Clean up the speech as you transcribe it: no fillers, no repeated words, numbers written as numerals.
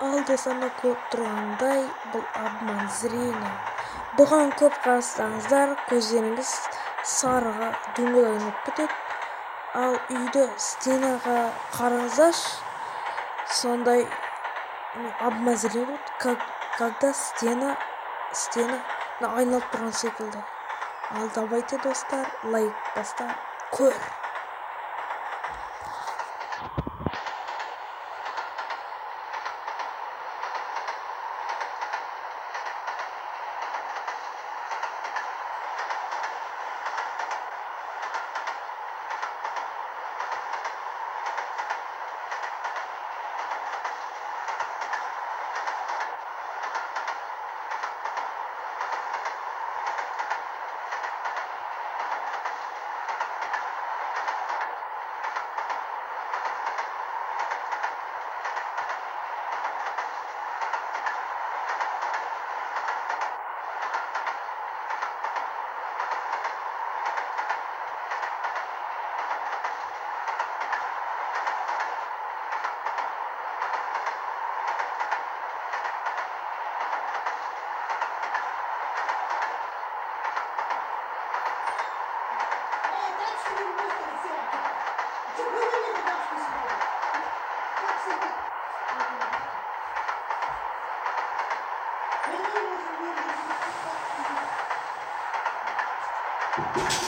Алда саны көріп тұрғандай, бұл обман зрения. Бұған көп қарасаңыздар, көздеріңіз сарыға дөңгеленіп кетеді. Ал үйді стенаға қараңыздаршы, сондай обман зрения, когда стена айналып тұрған секілді. Ал давайте, достар, лайк баста, көр. Thank you.